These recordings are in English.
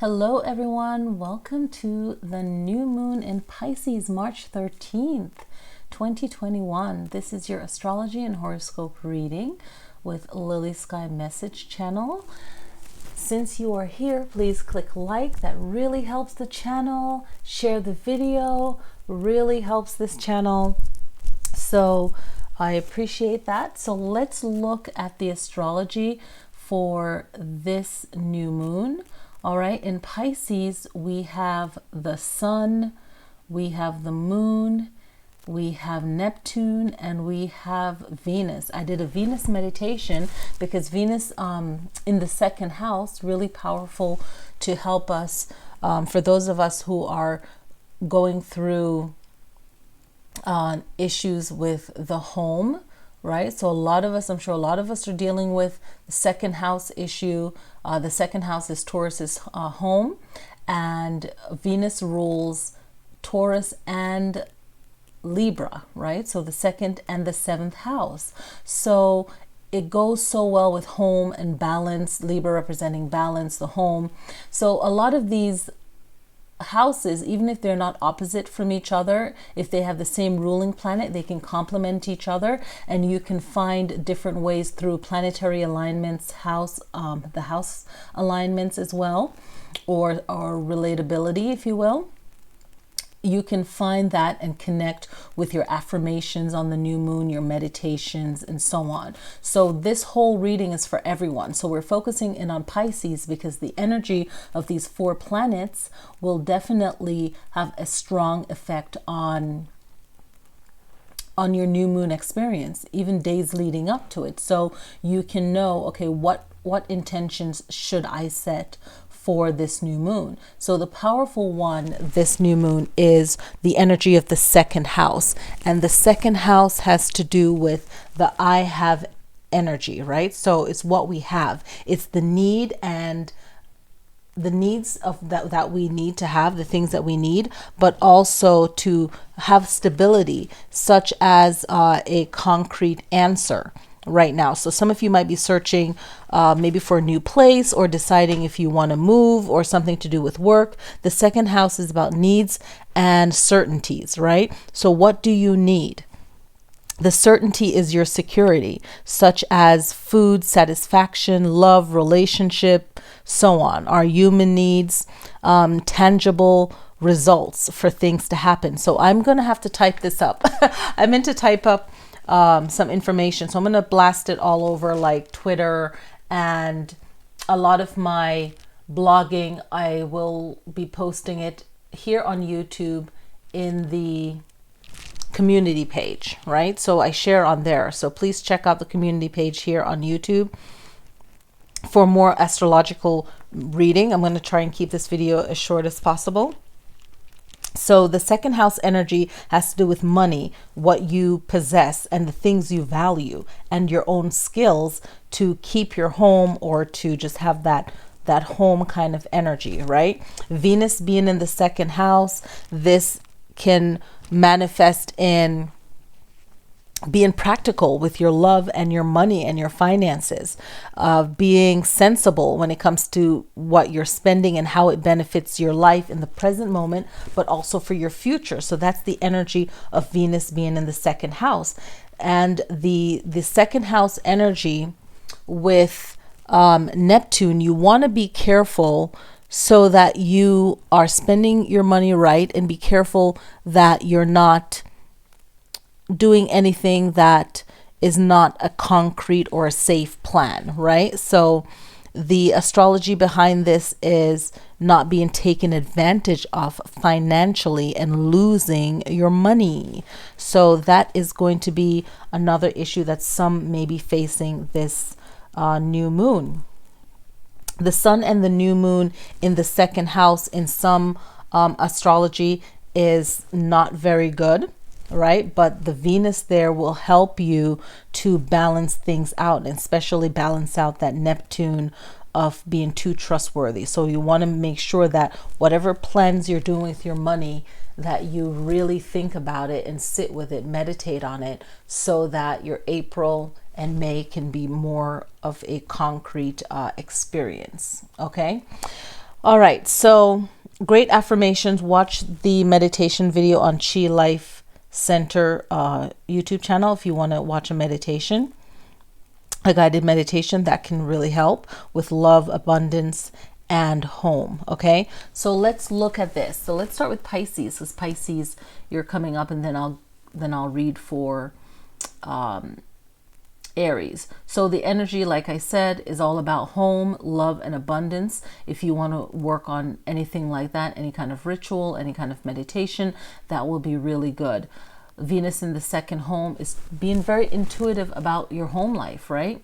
Hello everyone, welcome to the new moon in Pisces, March 13th, 2021. This is your astrology and horoscope reading with Lilly Sky Message channel. Since you are here, please click like, that really helps the channel. Share the video, really helps this channel. So I appreciate that. So let's look at the astrology for this new moon. All right, in Pisces, we have the sun, we have the moon, we have Neptune, and we have Venus. I did a Venus meditation because Venus in the second house, really powerful to help us, for those of us who are going through issues with the home, right? So a lot of us, I'm sure a lot of us are dealing with the second house issue. The second house is Taurus's home, and Venus rules Taurus and Libra, right? So the second and the seventh house. So it goes so well with home and balance, Libra representing balance, the home. So a lot of these houses, even if they're not opposite from each other, if they have the same ruling planet, they can complement each other, and you can find different ways through planetary alignments, the house alignments as well, or relatability, if you will. You can find that and connect with your affirmations on the new moon, your meditations, and so on. So this whole reading is for everyone. So we're focusing in on Pisces because the energy of these four planets will definitely have a strong effect on your new moon experience, even days leading up to it. So you can know, okay, what intentions should I set for this new moon? So the powerful one this new moon is the energy of the second house, and the second house has to do with the I have energy, right? So it's what we have, it's the need and the needs of that we need to have, the things that we need, but also to have stability, such as a concrete answer right now. So some of you might be searching maybe for a new place, or deciding if you want to move, or something to do with work. The second house is about needs and certainties, right? So what do you need? The certainty is your security, such as food, satisfaction, love, relationship, so on. Our human needs, tangible results for things to happen. So I'm going to have to type this up. I meant to type up some information, so I'm going to blast it all over like Twitter, and a lot of my blogging, I will be posting it here on YouTube in the community page, right? So I share on there, so please check out the community page here on YouTube for more astrological reading. I'm going to try and keep this video as short as possible. So the second house energy has to do with money, what you possess, and the things you value, and your own skills to keep your home, or to just have that home kind of energy, right? Venus being in the second house, this can manifest in being practical with your love and your money and your finances, being sensible when it comes to what you're spending and how it benefits your life in the present moment, but also for your future. So that's the energy of Venus being in the second house. And the second house energy with Neptune, you want to be careful so that you are spending your money right, and be careful that you're not doing anything that is not a concrete or a safe plan, right? So the astrology behind this is not being taken advantage of financially and losing your money. So that is going to be another issue that some may be facing this new moon. The sun and the new moon in the second house in some astrology is not very good, right? But the Venus there will help you to balance things out, and especially balance out that Neptune of being too trustworthy. So you want to make sure that whatever plans you're doing with your money, that you really think about it and sit with it, meditate on it, so that your April and May can be more of a concrete experience. Okay. All right, so great affirmations. Watch the meditation video on Chi Life Center YouTube channel if you want to watch a meditation, a guided meditation that can really help with love, abundance, and home. Okay, so let's look at this. So let's start with Pisces, because Pisces, you're coming up, and then I'll read for Aries. So the energy, like I said, is all about home, love, and abundance. If you want to work on anything like that, any kind of ritual, any kind of meditation, that will be really good. Venus in the second home is being very intuitive about your home life, right?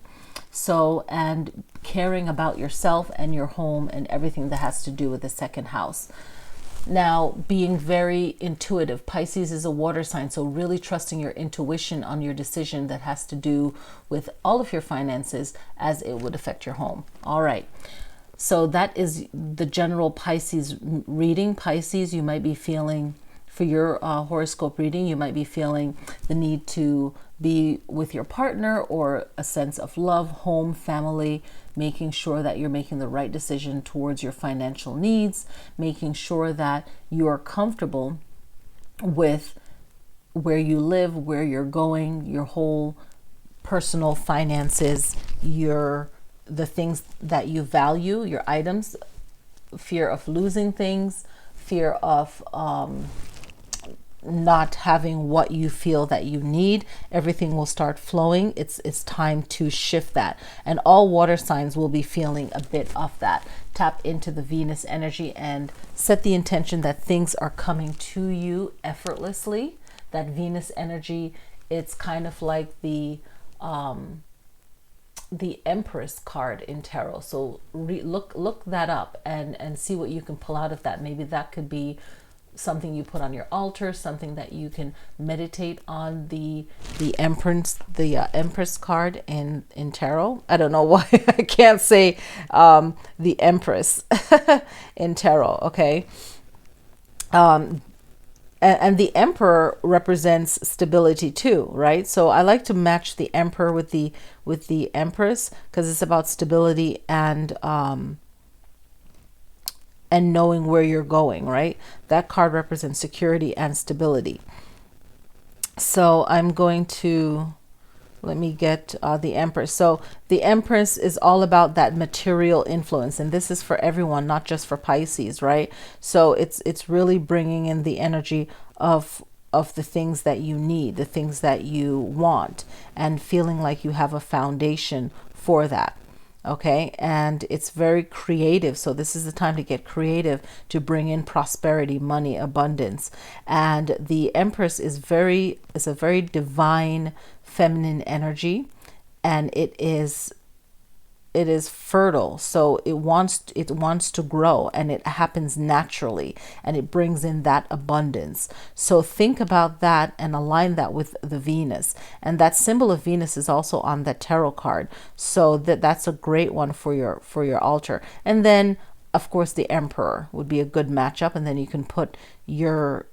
So, and caring about yourself and your home and everything that has to do with the second house. Now, being very intuitive. Pisces is a water sign, so really trusting your intuition on your decision that has to do with all of your finances as it would affect your home. All right. So that is the general Pisces reading. Pisces, you might be feeling, for your horoscope reading, you might be feeling the need to be with your partner, or a sense of love, home, family, making sure that you're making the right decision towards your financial needs, making sure that you're comfortable with where you live, where you're going, your whole personal finances, the things that you value, your items, fear of losing things, fear of not having what you feel that you need. Everything will start flowing. It's time to shift that, and all water signs will be feeling a bit of that. Tap into the Venus energy and set the intention that things are coming to you effortlessly. That Venus energy, it's kind of like the Empress card in tarot. So look that up and see what you can pull out of that. Maybe that could be something you put on your altar, something that you can meditate on. The Empress card in tarot. I don't know why I can't say the Empress in tarot. Okay. And the Emperor represents stability too, right? So I like to match the Emperor with the Empress, because it's about stability and knowing where you're going, right? That card represents security and stability. So I'm going to, let me get the Empress. So the Empress is all about that material influence, and this is for everyone, not just for Pisces, right? So it's really bringing in the energy of the things that you need, the things that you want, and feeling like you have a foundation for that. Okay, and it's very creative. So this is the time to get creative, to bring in prosperity, money, abundance. And the Empress is a very divine feminine energy, and it is fertile. So it wants to grow, and it happens naturally, and it brings in that abundance. So think about that and align that with the Venus, and that symbol of Venus is also on the tarot card. So that's a great one for your altar. And then of course the Emperor would be a good matchup, and then you can put your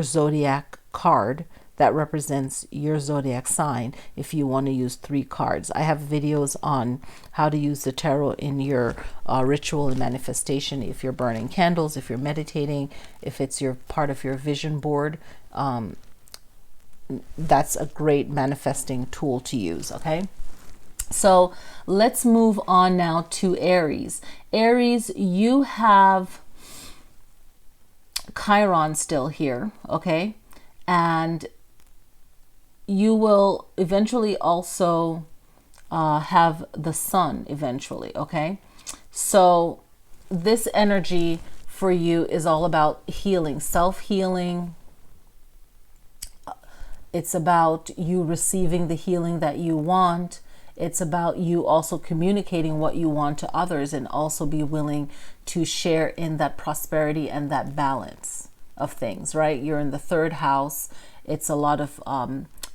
zodiac card that represents your zodiac sign if you want to use 3 cards. I have videos on how to use the tarot in your ritual and manifestation. If you're burning candles, if you're meditating, if it's your part of your vision board, that's a great manifesting tool to use. Okay, so let's move on now to Aries. Aries, you have Chiron still here, okay, and you will eventually also have the sun eventually, okay? So this energy for you is all about healing, self-healing. It's about you receiving the healing that you want. It's about you also communicating what you want to others, and also be willing to share in that prosperity and that balance of things, right? You're in the 3rd house. It's a lot of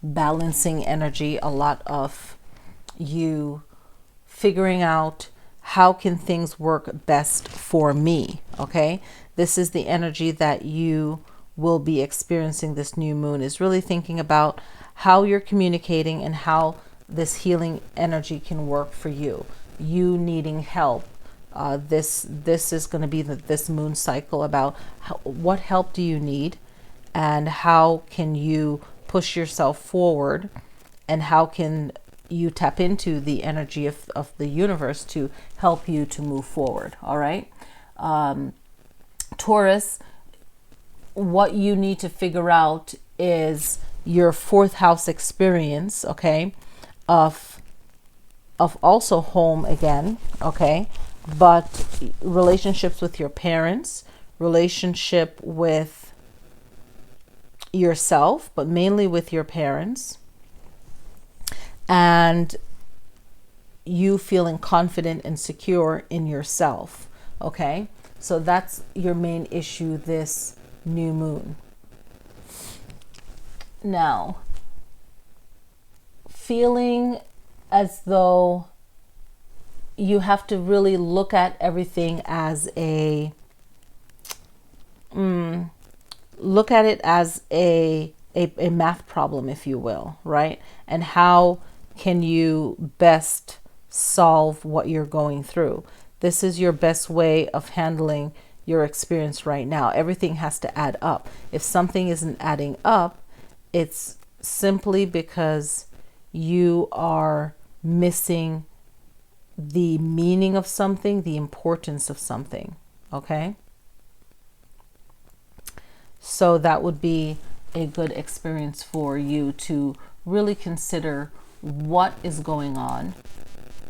balancing energy, a lot of you figuring out how can things work best for me. Okay, this is the energy that you will be experiencing. This new moon is really thinking about how you're communicating and how this healing energy can work for you. You needing help This is going to be this moon cycle about what help do you need, and how can you push yourself forward, and how can you tap into the energy of the universe to help you to move forward. All right. Taurus, what you need to figure out is your fourth house experience, okay, of also home again, okay, but relationships with your parents, relationship with yourself, but mainly with your parents, and you feeling confident and secure in yourself, okay? So that's your main issue this new moon. Now, feeling as though you have to really look at everything as a look at it as a math problem, if you will, right? And how can you best solve what you're going through? This is your best way of handling your experience right now. Everything has to add up. If something isn't adding up, it's simply because you are missing the meaning of something, the importance of something, okay? So that would be a good experience for you to really consider what is going on,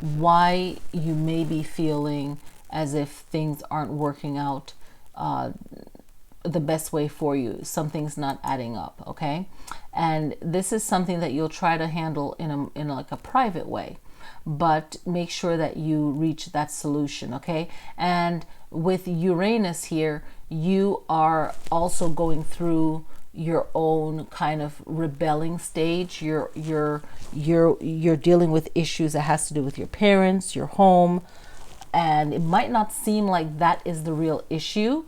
why you may be feeling as if things aren't working out the best way for you. Something's not adding up, okay? And this is something that you'll try to handle in like a private way, but make sure that you reach that solution, okay? And with Uranus here, you are also going through your own kind of rebelling stage. You're dealing with issues that has to do with your parents, your home, and it might not seem like that is the real issue,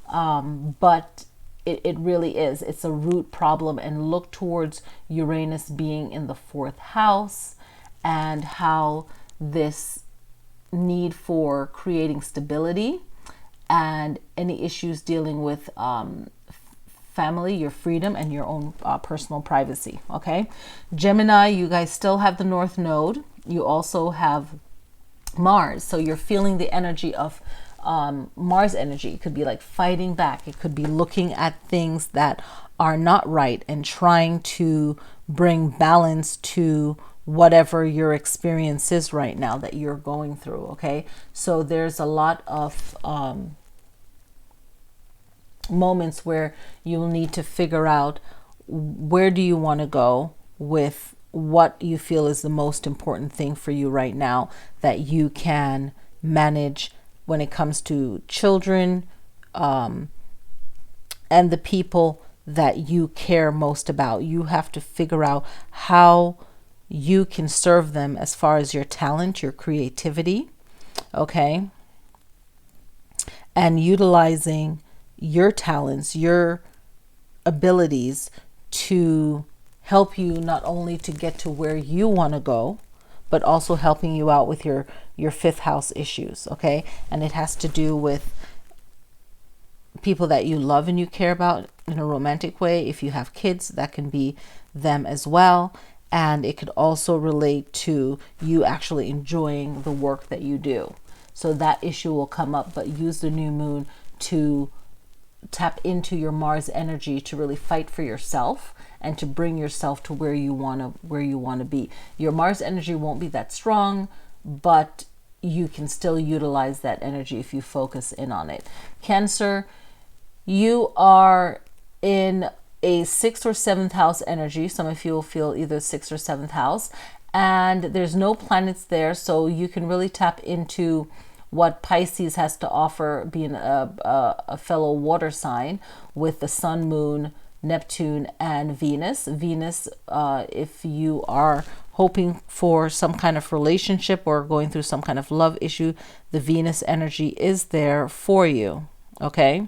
but it really is. It's a root problem. And look towards Uranus being in the fourth house, and how this need for creating stability and any issues dealing with family, your freedom, and your own personal privacy, okay? Gemini, you guys still have the North Node. You also have Mars. So you're feeling the energy of Mars energy. It could be like fighting back. It could be looking at things that are not right and trying to bring balance to whatever your experience is right now that you're going through, okay? So there's a lot of moments where you'll need to figure out where do you want to go with what you feel is the most important thing for you right now that you can manage when it comes to children and the people that you care most about. You have to figure out how you can serve them as far as your talent, your creativity, okay? And utilizing your talents, your abilities to help you not only to get to where you want to go, but also helping you out with your fifth house issues, okay? And it has to do with people that you love and you care about in a romantic way. If you have kids, that can be them as well. And it could also relate to you actually enjoying the work that you do. So that issue will come up, but use the new moon to tap into your Mars energy to really fight for yourself and to bring yourself to where you want to be. Your Mars energy won't be that strong, but you can still utilize that energy if you focus in on it. Cancer, you are in a 6th or 7th house energy. Some of you will feel either 6th or 7th house, and there's no planets there, so you can really tap into what Pisces has to offer, being a fellow water sign with the Sun, Moon, Neptune, and Venus. Venus, if you are hoping for some kind of relationship or going through some kind of love issue, the Venus energy is there for you, okay?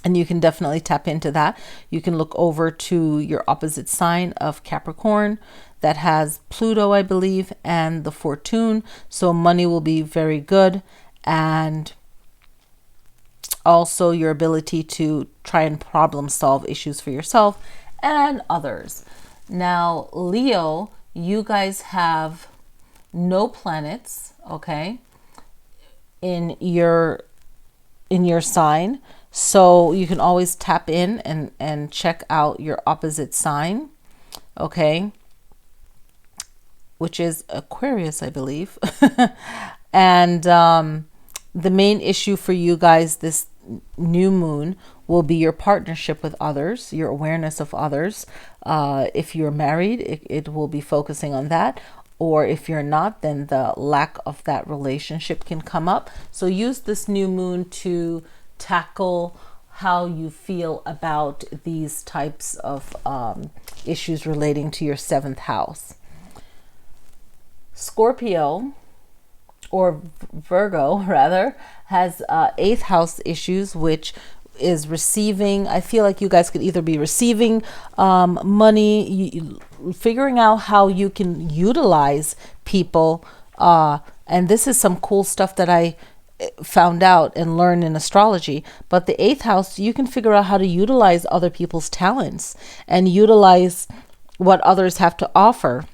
And you can definitely tap into that. You can look over to your opposite sign of Capricorn that has Pluto, I believe, and the Fortune. So money will be very good. and also your ability to try and problem solve issues for yourself and others. Now, Leo, you guys have no planets, okay, in your sign. So you can always tap in and check out your opposite sign, okay, which is Aquarius, I believe. And the main issue for you guys this new moon will be your partnership with others, your awareness of others. If you're married, it will be focusing on that. Or if you're not, then the lack of that relationship can come up. So use this new moon to tackle how you feel about these types of issues relating to your 7th house. Scorpio, or Virgo rather, has 8th house issues, which is receiving. I feel like you guys could either be receiving money, figuring out how you can utilize people. And this is some cool stuff that I found out and learned in astrology. But the 8th house, you can figure out how to utilize other people's talents and utilize what others have to offer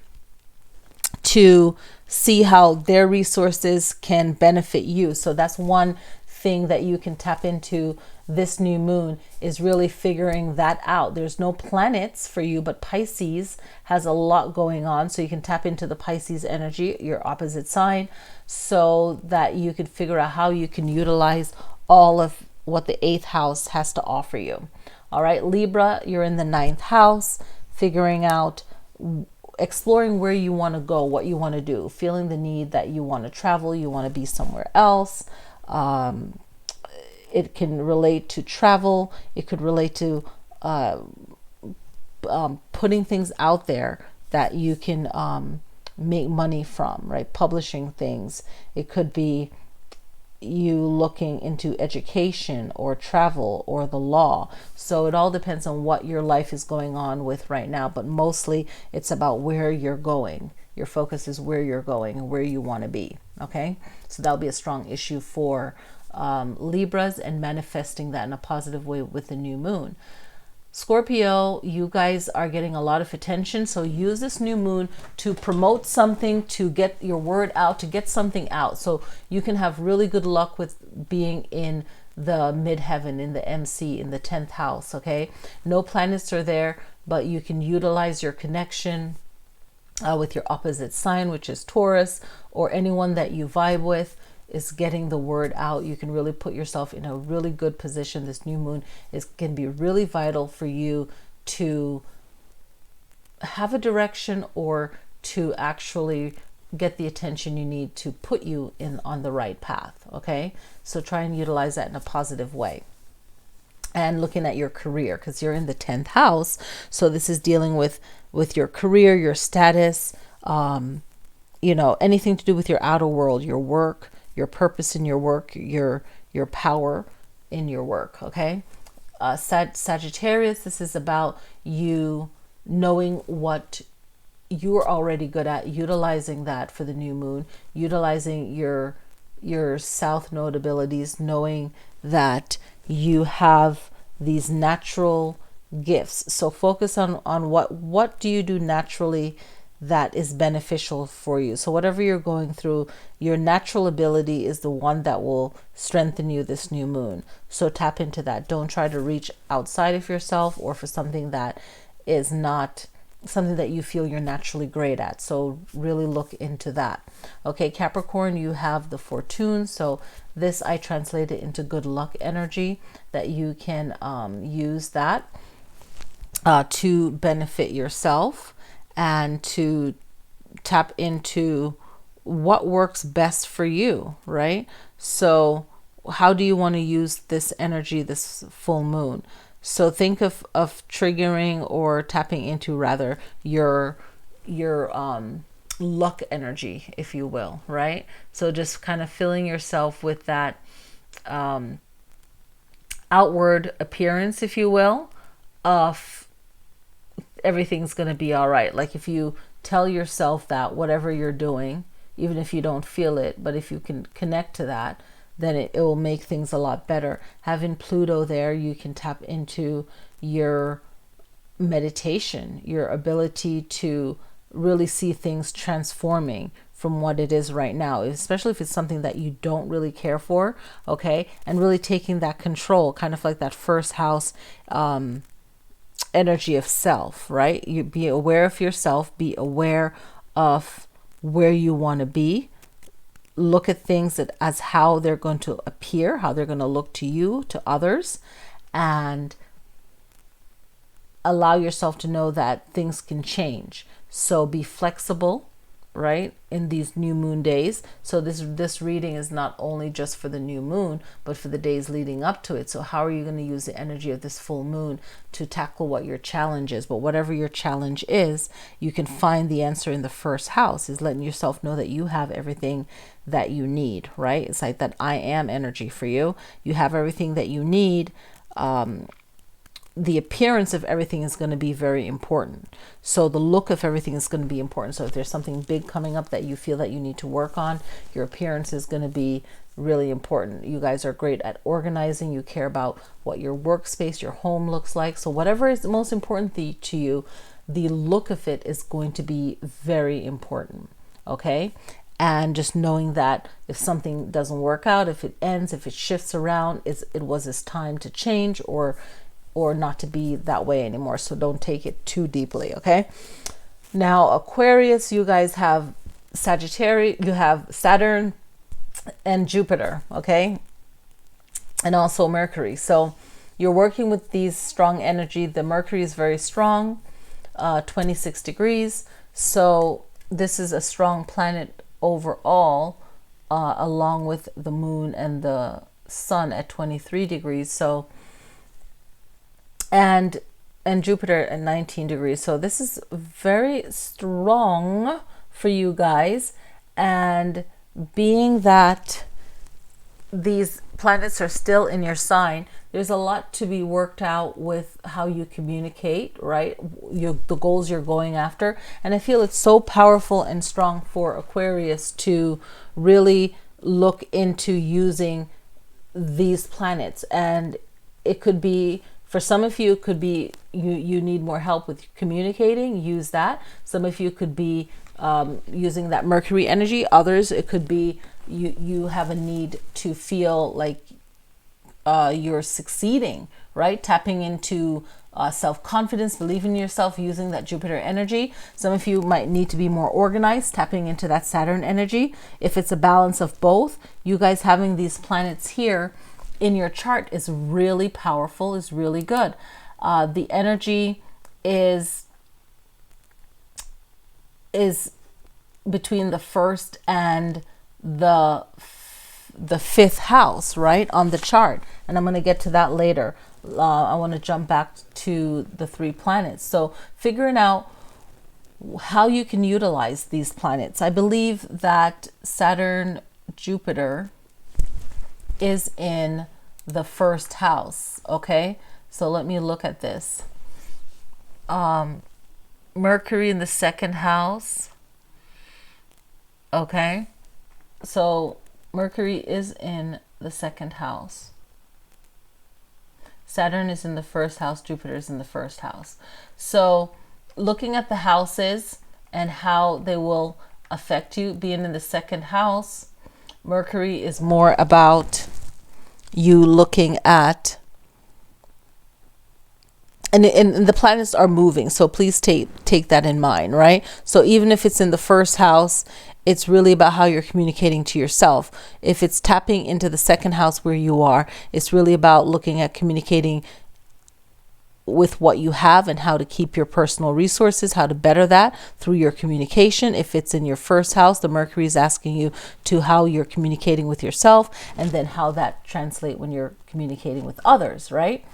to see how their resources can benefit you. So that's one thing that you can tap into this new moon, is really figuring that out. There's no planets for you, but Pisces has a lot going on. So you can tap into the Pisces energy, your opposite sign, so that you can figure out how you can utilize all of what the 8th house has to offer you. All right, Libra, you're in the 9th house, figuring out, exploring where you want to go, what you want to do, feeling the need that you want to travel, you want to be somewhere else. It can relate to travel. It could relate to putting things out there that you can make money from, right? Publishing things. It could be you looking into education or travel or the law. So it all depends on what your life is going on with right now, but mostly it's about where you're going. Your focus is where you're going and where you want to be. Okay, so that'll be a strong issue for Libras, and manifesting that in a positive way with the new moon. Scorpio, you guys are getting a lot of attention, so use this new moon to promote something, to get your word out, to get something out, so you can have really good luck with being in the midheaven, in the MC, in the 10th house. Okay, no planets are there, but you can utilize your connection with your opposite sign, which is Taurus, or anyone that you vibe with is getting the word out. You can really put yourself in a really good position. This new moon can be really vital for you to have a direction, or to actually get the attention you need to put you on the right path. Okay, so try and utilize that in a positive way. And looking at your career, because you're in the 10th house, so this is dealing with your career, your status, anything to do with your outer world, your work, your purpose in your work, your power in your work. Okay, Sagittarius, this is about you knowing what you're already good at, utilizing that for the new moon, utilizing your south node abilities, knowing that you have these natural gifts. So focus on what do you do naturally that is beneficial for you. So whatever you're going through, your natural ability is the one that will strengthen you this new moon. So tap into that. Don't try to reach outside of yourself or for something that is not something that you feel you're naturally great at. So really look into that. Okay, Capricorn, you have the Fortune. So this I translated into good luck energy, that you can use that to benefit yourself and to tap into what works best for you, right? So how do you want to use this energy, this full moon? So think of triggering or tapping into rather your luck energy, if you will, right? So just kind of filling yourself with that outward appearance, if you will, of everything's going to be all right. Like if you tell yourself that whatever you're doing, even if you don't feel it, but if you can connect to that, then it will make things a lot better. Having Pluto there, you can tap into your meditation, your ability to really see things transforming from what it is right now, especially if it's something that you don't really care for, okay? And really taking that control, kind of like that first house energy of self, right? You be aware of yourself, be aware of where you want to be. Look at things as how they're going to appear, how they're going to look to you, to others, and allow yourself to know that things can change. So be flexible, right, in these new moon days. So this reading is not only just for the new moon, but for the days leading up to it. So how are you going to use the energy of this full moon to tackle what your challenge is? But whatever your challenge is, you can find the answer in the first house, is letting yourself know that you have everything that you need, right? It's like that I am energy for you. You have everything that you need. The appearance of everything is going to be very important. So the look of everything is going to be important. So if there's something big coming up that you feel that you need to work on, your appearance is going to be really important. You guys are great at organizing. You care about what your workspace, your home looks like. So whatever is the most important to you, the look of it is going to be very important. Okay. And just knowing that if something doesn't work out, if it ends, if it shifts around, it was this time to change or not to be that way anymore. So don't take it too deeply, okay? Now, Aquarius, you guys have Sagittarius, you have Saturn and Jupiter, okay? And also Mercury. So you're working with these strong energy. The Mercury is very strong, 26 degrees. So this is a strong planet overall, along with the moon and the sun at 23 degrees. So and Jupiter at 19 degrees. So this is very strong for you guys. And being that these planets are still in your sign, there's a lot to be worked out with how you communicate, right? The goals you're going after. And I feel it's so powerful and strong for Aquarius to really look into using these planets. And it could be, for some of you, it could be you need more help with communicating, use that. Some of you could be using that Mercury energy. Others, it could be you have a need to feel like you're succeeding, right? Tapping into self-confidence, believing in yourself, using that Jupiter energy. Some of you might need to be more organized, tapping into that Saturn energy. If it's a balance of both, you guys having these planets here in your chart is really powerful, is really good. The energy is between the first and the fifth house, right, on the chart. And I'm going to get to that later. I want to jump back to the 3 planets. So figuring out how you can utilize these planets. I believe that Saturn, Jupiter is in the first house, okay? So let me look at this. Mercury in the second house, okay? So Mercury is in the second house. Saturn is in the first house, Jupiter is in the first house. So looking at the houses and how they will affect you, being in the second house, Mercury is more about you looking at, and the planets are moving, so please take that in mind, right? So even if it's in the first house, it's really about how you're communicating to yourself. If it's tapping into the second house where you are, it's really about looking at communicating with what you have and how to keep your personal resources, how to better that through your communication. If it's in your first house, the Mercury is asking you to how you're communicating with yourself, and then how that translates when you're communicating with others, right?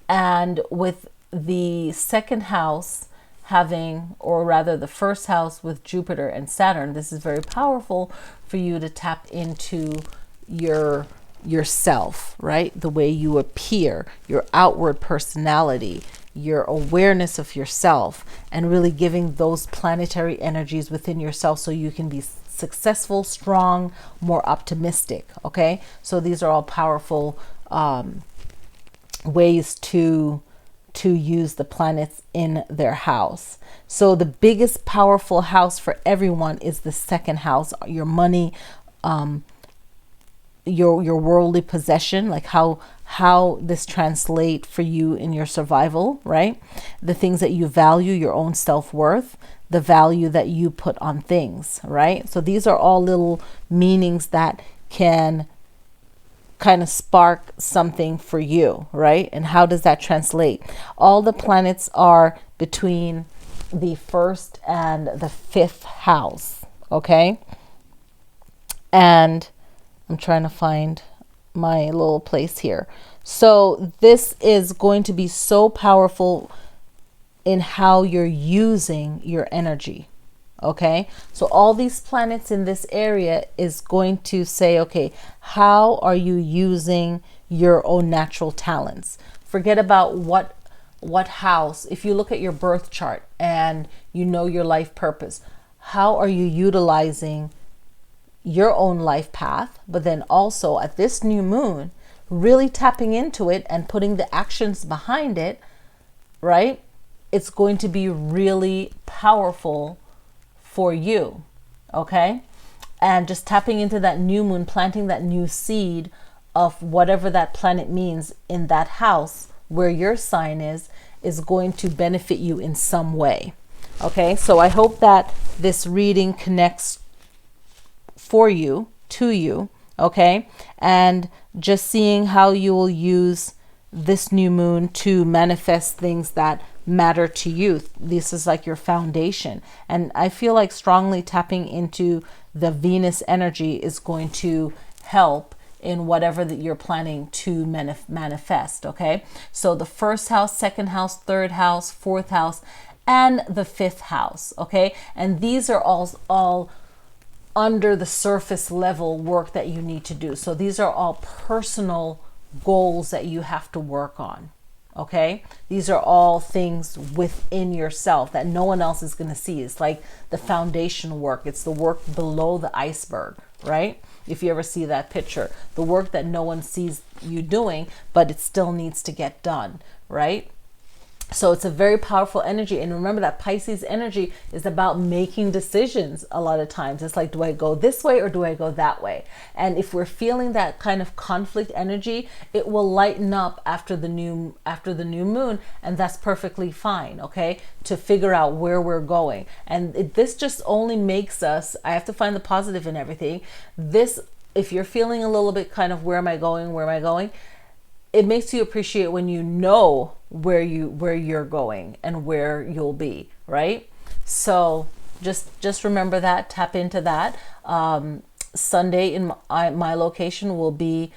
And with the second house having, or rather the first house with Jupiter and Saturn, this is very powerful for you to tap into yourself, right? The way you appear, your outward personality, your awareness of yourself, and really giving those planetary energies within yourself so you can be successful, strong, more optimistic. Okay, so these are all powerful ways to use the planets in their house. So the biggest powerful house for everyone is the second house, your money, your worldly possession, like how this translate for you in your survival, right? The things that you value, your own self-worth, the value that you put on things, right? So these are all little meanings that can kind of spark something for you, right? And how does that translate? All the planets are between the 1st and the 5th house, okay? And I'm trying to find my little place here. So this is going to be so powerful in how you're using your energy. Okay, so all these planets in this area is going to say, okay, how are you using your own natural talents? Forget about what house. If you look at your birth chart and you know your life purpose, how are you utilizing your own life path? But then also at this new moon, really tapping into it and putting the actions behind it, right? It's going to be really powerful for you, okay? And just tapping into that new moon, planting that new seed of whatever that planet means in that house where your sign is going to benefit you in some way, okay? So I hope that this reading connects for you, to you, okay? And just seeing how you will use this new moon to manifest things that matter to you. This is like your foundation. And I feel like strongly tapping into the Venus energy is going to help in whatever that you're planning to manifest, okay? So the 1st house, 2nd house, 3rd house, 4th house, and the 5th house, okay? And these are all under the surface level work that you need to do. So these are all personal goals that you have to work on, okay? These are all things within yourself that no one else is going to see. It's like the foundation work. It's the work below the iceberg, right? If you ever see that picture, the work that no one sees you doing, but it still needs to get done, right? So it's a very powerful energy. And remember that Pisces energy is about making decisions a lot of times. It's like, do I go this way or do I go that way? And if we're feeling that kind of conflict energy, it will lighten up after the new moon, and that's perfectly fine, okay? To figure out where we're going. And this just only makes us, I have to find the positive in everything. This, if you're feeling a little bit kind of, where am I going? Where am I going? It makes you appreciate when you know where you're going and where you'll be, right? So just remember that, tap into that. Sunday in my location will be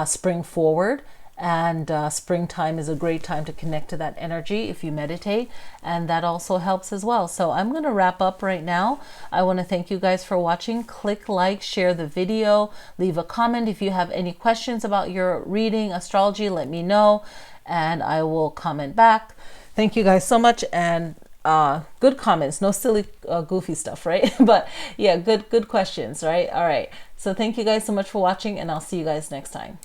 spring forward, and springtime is a great time to connect to that energy if you meditate, and that also helps as well. So I'm going to wrap up right now. I want to thank you guys for watching. Click like, share the video, leave a comment. If you have any questions about your reading, astrology, let me know and I will comment back. Thank you guys so much, and good comments, no silly goofy stuff, right? But yeah, good questions, right? All right, so thank you guys so much for watching, and I'll see you guys next time.